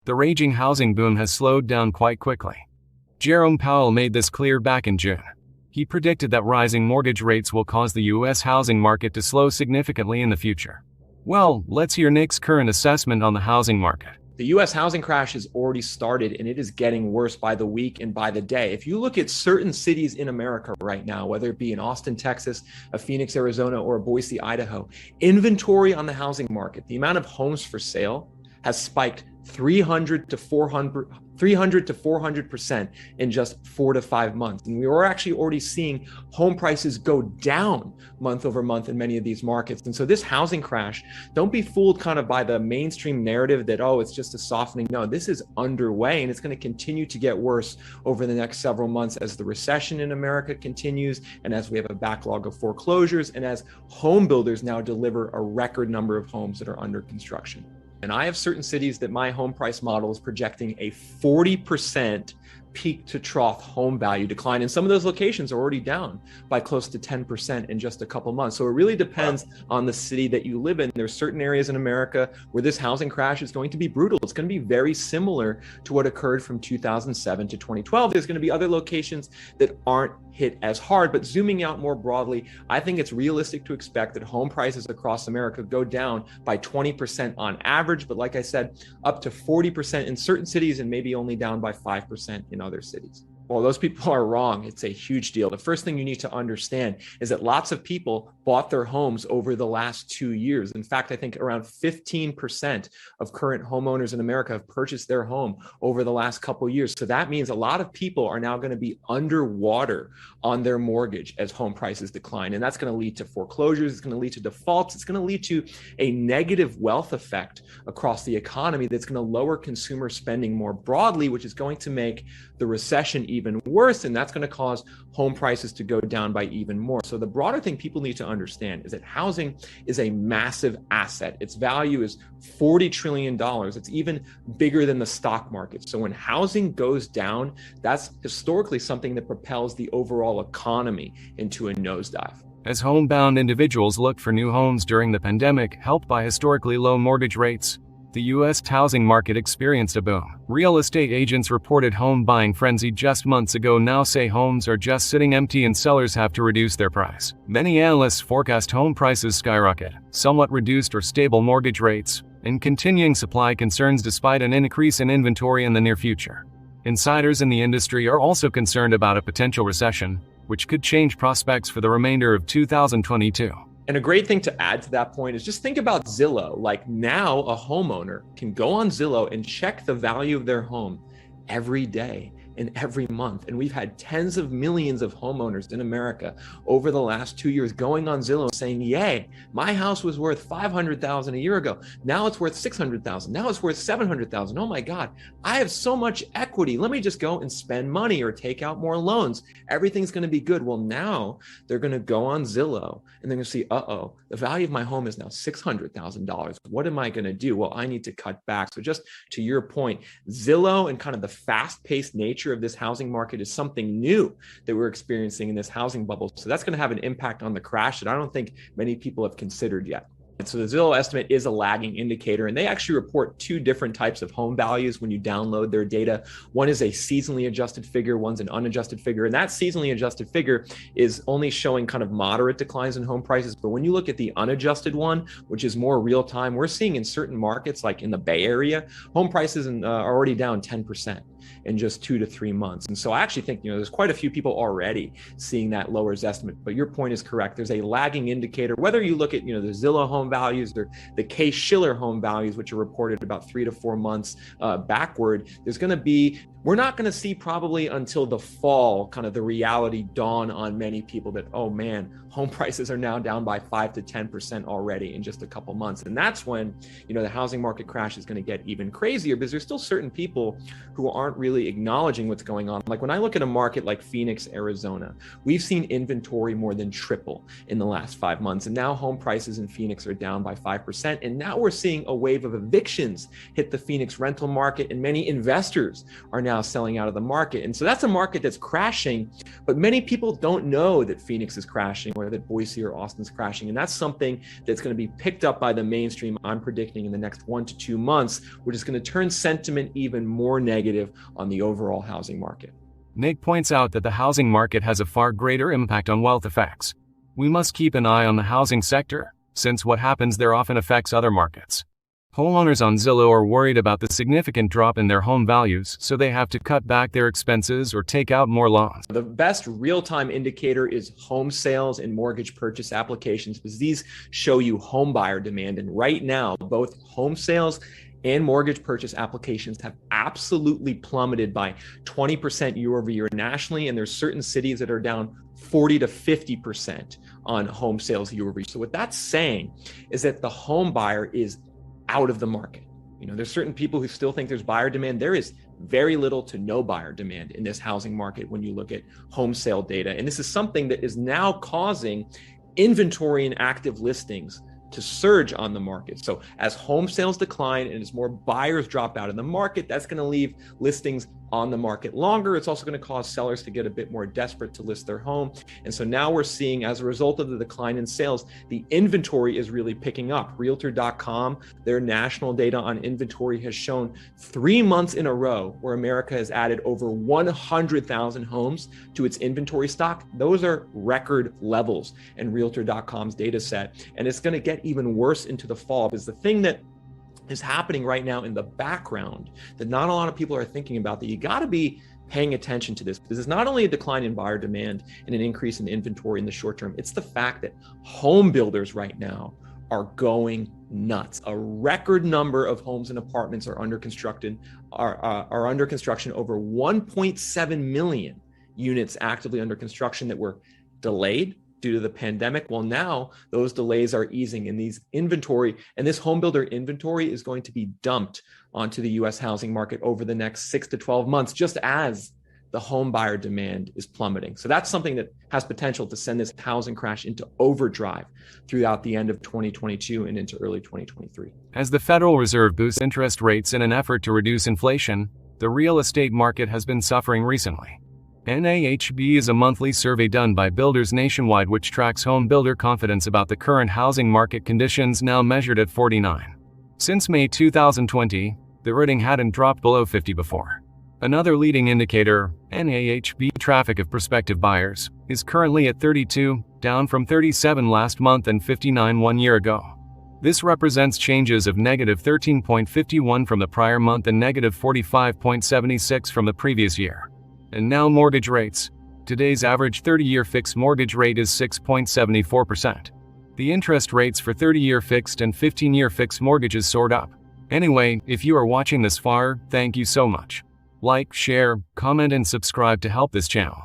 The raging housing boom has slowed down quite quickly. Jerome Powell made this clear back in June. He predicted that rising mortgage rates will cause the U.S. housing market to slow significantly in the future. Well, let's hear Nick's current assessment on the housing market. The U.S. housing crash has already started, and it is getting worse by the week and by the day. If you look at certain cities in America right now, whether it be in Austin, Texas, a Phoenix, Arizona, or Boise, Idaho, inventory on the housing market, the amount of homes for sale has spiked 300 to 400% in just 4 to 5 months. And we were actually already seeing home prices go down month over month in many of these markets. And so this housing crash, don't be fooled kind of by the mainstream narrative that, oh, it's just a softening. No, this is underway, and it's going to continue to get worse over the next several months as the recession in America continues, and as we have a backlog of foreclosures, and as home builders now deliver a record number of homes that are under construction. And I have certain cities that my home price model is projecting a 40% peak to trough home value decline. And some of those locations are already down by close to 10% in just a couple months. So it really depends on the city that you live in. There's certain areas in America where this housing crash is going to be brutal. It's going to be very similar to what occurred from 2007 to 2012. There's going to be other locations that aren't hit as hard, but zooming out more broadly, I think it's realistic to expect that home prices across America go down by 20% on average. But like I said, up to 40% in certain cities and maybe only down by 5% in other cities. Well, those people are wrong. It's a huge deal. The first thing you need to understand is that lots of people bought their homes over the last 2 years. In fact, I think around 15% of current homeowners in America have purchased their home over the last couple of years. So that means a lot of people are now going to be underwater on their mortgage as home prices decline. And that's going to lead to foreclosures. It's going to lead to defaults. It's going to lead to a negative wealth effect across the economy that's going to lower consumer spending more broadly, which is going to make the recession even worse, and that's going to cause home prices to go down by even more. So the broader thing people need to understand is that housing is a massive asset. Its value is $40 trillion. It's even bigger than the stock market. So when housing goes down, that's historically something that propels the overall economy into a nosedive. As homebound individuals look for new homes during the pandemic, helped by historically low mortgage rates, the U.S. housing market experienced a boom. Real estate agents reported home buying frenzy just months ago now say homes are just sitting empty and sellers have to reduce their price. Many analysts forecast home prices skyrocket, somewhat reduced or stable mortgage rates, and continuing supply concerns despite an increase in inventory in the near future. Insiders in the industry are also concerned about a potential recession, which could change prospects for the remainder of 2022. And a great thing to add to that point is just think about Zillow. Like now a homeowner can go on Zillow and check the value of their home every day and every month. And we've had tens of millions of homeowners in America over the last 2 years going on Zillow saying, yay, my house was worth $500,000 a year ago. Now it's worth $600,000. Now it's worth $700,000. Oh my God, I have so much equity. Let me just go and spend money or take out more loans. Everything's going to be good. Well, now they're going to go on Zillow and they're going to see, uh-oh, the value of my home is now $600,000. What am I going to do? Well, I need to cut back. So just to your point, Zillow and kind of the fast-paced nature of this housing market is something new that we're experiencing in this housing bubble. So that's going to have an impact on the crash that I don't think many people have considered yet. And so the Zillow estimate is a lagging indicator, and they actually report two different types of home values when you download their data. One is a seasonally adjusted figure, one's an unadjusted figure. And that seasonally adjusted figure is only showing kind of moderate declines in home prices. But when you look at the unadjusted one, which is more real time, we're seeing in certain markets, like in the Bay Area, home prices are already down 10% in just 2 to 3 months. And so I actually think, there's quite a few people already seeing that lowers estimate, but your point is correct. There's a lagging indicator, whether you look at, the Zillow home values or the Case-Shiller home values, which are reported about 3 to 4 months backward, we're not going to see probably until the fall, kind of the reality dawn on many people that, oh man, home prices are now down by 5 to 10% already in just a couple months. And that's when, the housing market crash is going to get even crazier, because there's still certain people who aren't really acknowledging what's going on. Like when I look at a market like Phoenix, Arizona, we've seen inventory more than triple in the last 5 months. And now home prices in Phoenix are are down by 5%. And now we're seeing a wave of evictions hit the Phoenix rental market, and many investors are now selling out of the market. And so that's a market that's crashing, but many people don't know that Phoenix is crashing or that Boise or Austin's crashing. And that's something that's going to be picked up by the mainstream, I'm predicting, in the next 1 to 2 months, which is going to turn sentiment even more negative on the overall housing market. Nick points out that the housing market has a far greater impact on wealth effects. We must keep an eye on the housing sector, since what happens there often affects other markets. Homeowners on Zillow are worried about the significant drop in their home values, so they have to cut back their expenses or take out more loans. The best real-time indicator is home sales and mortgage purchase applications, because these show you home buyer demand. And right now, both home sales and mortgage purchase applications have absolutely plummeted by 20% year over year nationally. And there's certain cities that are down 40 to 50% on home sales year over year. So what that's saying is that the home buyer is out of the market. There's certain people who still think there's buyer demand. There is very little to no buyer demand in this housing market when you look at home sale data. And this is something that is now causing inventory and active listings to surge on the market. So as home sales decline and as more buyers drop out of the market, that's going to leave listings on the market longer. It's also going to cause sellers to get a bit more desperate to list their home. And so now we're seeing, as a result of the decline in sales, the inventory is really picking up. Realtor.com, their national data on inventory has shown 3 months in a row where America has added over 100,000 homes to its inventory stock. Those are record levels in Realtor.com's data set. And it's going to get even worse into the fall, because the thing that is happening right now in the background that not a lot of people are thinking about, that you got to be paying attention to this, because it's not only a decline in buyer demand and an increase in inventory in the short term, it's the fact that home builders right now are going nuts. A record number of homes and apartments are under construction, over 1.7 million units actively under construction that were delayed due to the pandemic. Well, now those delays are easing, and this home builder inventory is going to be dumped onto the US housing market over the next 6 to 12 months, just as the home buyer demand is plummeting. So that's something that has potential to send this housing crash into overdrive throughout the end of 2022 and into early 2023. As the Federal Reserve boosts interest rates in an effort to reduce inflation, the real estate market has been suffering recently. NAHB is a monthly survey done by builders nationwide which tracks home builder confidence about the current housing market conditions, now measured at 49. Since May 2020, the rating hadn't dropped below 50 before. Another leading indicator, NAHB traffic of prospective buyers, is currently at 32, down from 37 last month and 59 1 year ago. This represents changes of negative 13.51 from the prior month and negative 45.76 from the previous year. And now mortgage rates. Today's average 30-year fixed mortgage rate is 6.74%. The interest rates for 30-year fixed and 15-year fixed mortgages soared up. Anyway, if you are watching this far, thank you so much. Like, share, comment and subscribe to help this channel.